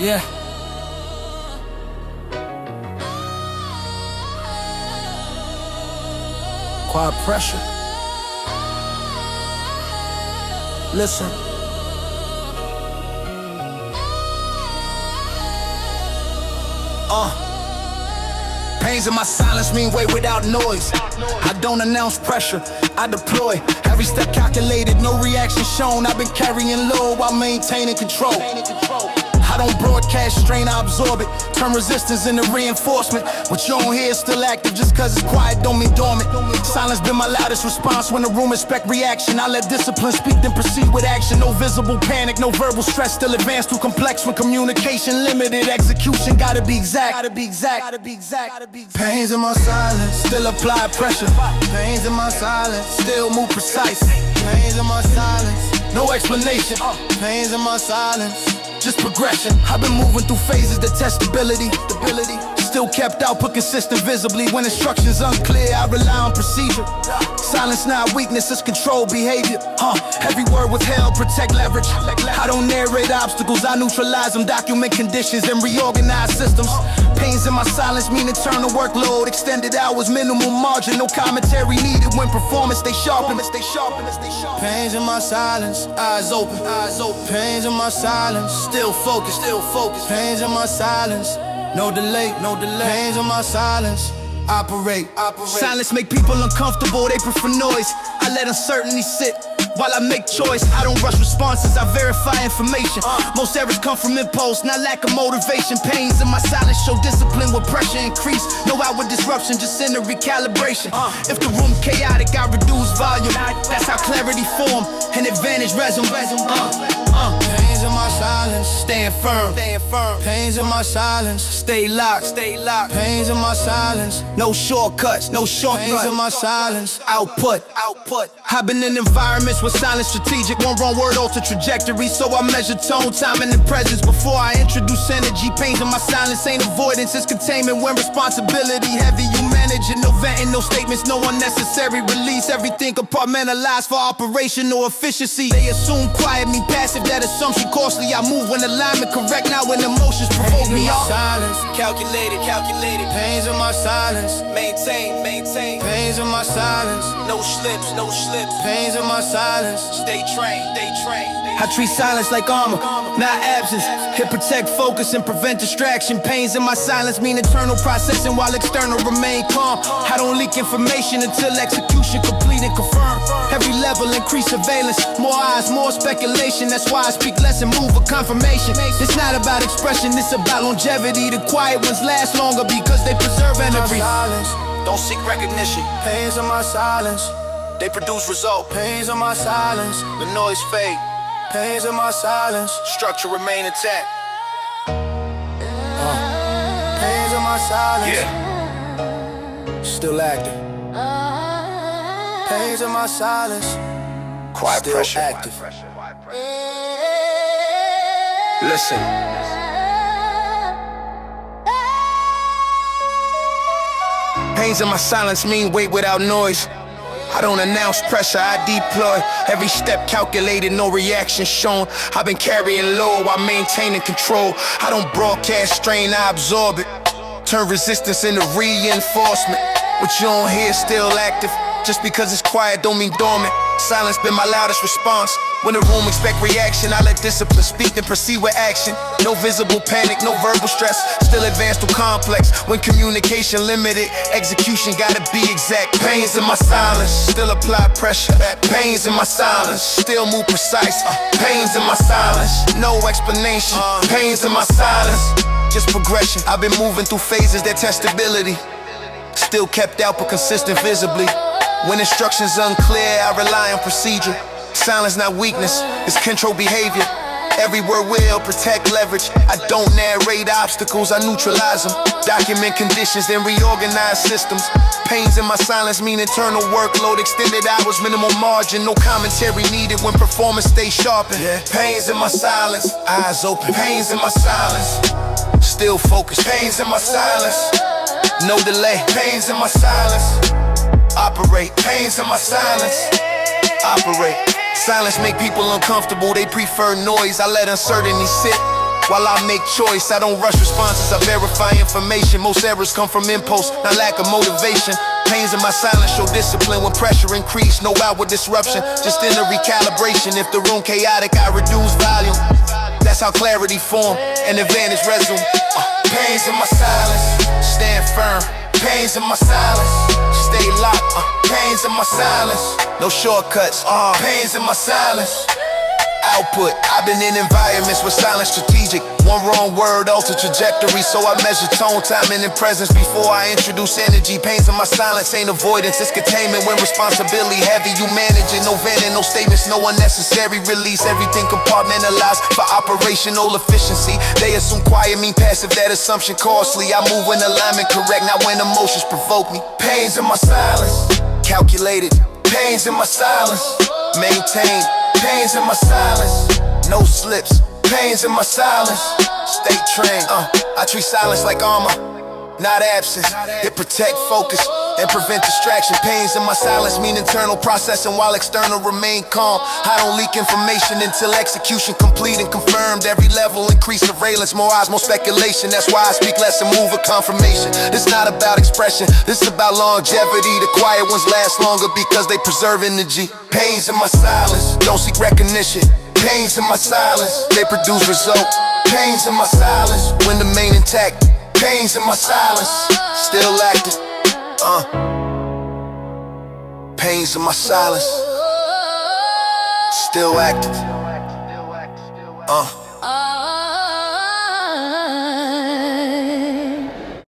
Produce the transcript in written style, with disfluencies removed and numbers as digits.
Yeah. Quiet pressure. Listen. Pains in my silence mean wait without noise. I don't announce pressure, I deploy. Every step calculated, no reaction shown. I've been carrying low while maintaining control. I don't broadcast strain, I absorb it. Turn resistance into reinforcement. What you don't hear is still active. Just cause it's quiet don't mean dormant. Silence been my loudest response when the room expect reaction. I let discipline speak then proceed with action. No visible panic, no verbal stress. Still advance too complex when communication limited. Execution gotta be exact. Pains in my silence, still apply pressure. Pains in my silence, still move precise. Pains in my silence, no explanation. Pains in my silence, just progression. I've been moving through phases that test stability. Still kept out, put consistent visibly. When instructions unclear, I rely on procedure. Silence not weakness, it's control behavior. Every word withheld, protect leverage. I don't narrate obstacles, I neutralize them. Document conditions and reorganize systems. Pains in my silence mean internal workload. Extended hours, minimal margin, no commentary needed when performance stay sharpened. Pains in my silence, eyes open. Pains in my silence, still focused. Pains in my silence, no delay. Pains in my silence, operate. Silence make people uncomfortable, they prefer noise. I let uncertainty sit while I make choice. I don't rush responses, I verify information. Most errors come from impulse, not lack of motivation. Pains in my silence show discipline with pressure increase. No outward disruption, just inner recalibration. If the room chaotic, I reduce volume. That's how clarity form, an advantage resume. Pains in my silence, staying firm. Pains in my silence, stay locked. Pains in my silence, no shortcuts. Pains in my silence, output. I've been in environments where silence strategic. One wrong word alter trajectory. So I measure tone, timing, and presence before I introduce energy. Pains in my silence ain't avoidance, it's containment. When responsibility heavy, you manage it. No venting, no statements, no unnecessary release. Everything compartmentalized for operational efficiency. They assume quiet me passive, that assumption costly. I move when alignment correct, not when emotions provoke me. Silence, calculated. Pains in my silence, maintain. Pains in my silence, no slips. Pains in my silence, stay trained. I treat silence like armor, not absence. It protect focus and prevent distraction. Pains in my silence mean internal processing while external remain calm. I don't leak information until execution complete and confirmed. Every level increase surveillance, more eyes, more speculation. That's why I speak less and move with confirmation. It's not about expression, it's about longevity. The quiet ones last longer because they preserve energy. Don't seek recognition. Pains in my silence, they produce result. Pains in my silence, the noise fade. Pains in my silence, structure remain intact. Pains in my silence, still active. Pains in my silence, quiet still pressure. Active. Listen. Pains in my silence mean wait without noise. I don't announce pressure, I deploy. Every step calculated, no reaction shown. I've been carrying low while maintaining control. I don't broadcast strain, I absorb it. Turn resistance into reinforcement. What you don't hear is still active. Just because it's quiet don't mean dormant. Silence been my loudest response. When the room expect reaction, I let discipline speak and proceed with action. No visible panic, no verbal stress. Still advance through complex. When communication limited, execution gotta be exact. Pains in my silence, still apply pressure. Pains in my silence, still move precise. Pains in my silence, no explanation. Pains in my silence, just progression. I've been moving through phases that test stability. Still kept out but consistent visibly. When instructions unclear, I rely on procedure. Silence not weakness, it's control behavior. Every word will protect leverage. I don't narrate obstacles, I neutralize them. Document conditions, then reorganize systems. Pains in my silence mean internal workload. Extended hours, minimal margin. No commentary needed when performance stays sharpened. Pains in my silence, eyes open. Pains in my silence, still focused. Pains in my silence, no delay. Pains in my silence, operate. Pains in my silence, operate. Silence make people uncomfortable, they prefer noise. I let uncertainty sit While I make choice, I don't rush responses, I verify information. Most errors come from impulse, not lack of motivation. Pains in my silence show discipline when pressure increase. No outward disruption, just inner recalibration. If the room chaotic, I reduce volume. That's how clarity form, and advantage resume. Pains in my silence, stand firm. Pains in my silence, stay locked. Pains in my silence, no shortcuts. Pains in my silence. Output, I've been in environments where silence strategic. One wrong word, alter trajectory. So I measure tone, timing, and presence before I introduce energy. Pains in my silence ain't avoidance, it's containment. When responsibility heavy, you manage it. No venting, no statements, no unnecessary release. Everything compartmentalized for operational efficiency. They assume quiet mean passive, that assumption costly. I move when alignment correct, not when emotions provoke me. Pains in my silence, calculated. Pains in my silence, maintain. Pains in my silence, no slips. Pains in my silence, stay trained. I treat silence like armor, not absence. It protect focus and prevent distraction. Pains in my silence mean internal processing while external remain calm. I don't leak information until execution complete and confirmed. Every level increase surveillance, more eyes, more speculation. That's why I speak less and move with confirmation. This not about expression, this about longevity. The quiet ones last longer because they preserve energy. Pains in my silence, don't seek recognition. Pains in my silence, they produce results. Pains in my silence, when the main intact. Pains in my silence, still active. Pains in my silence, still active.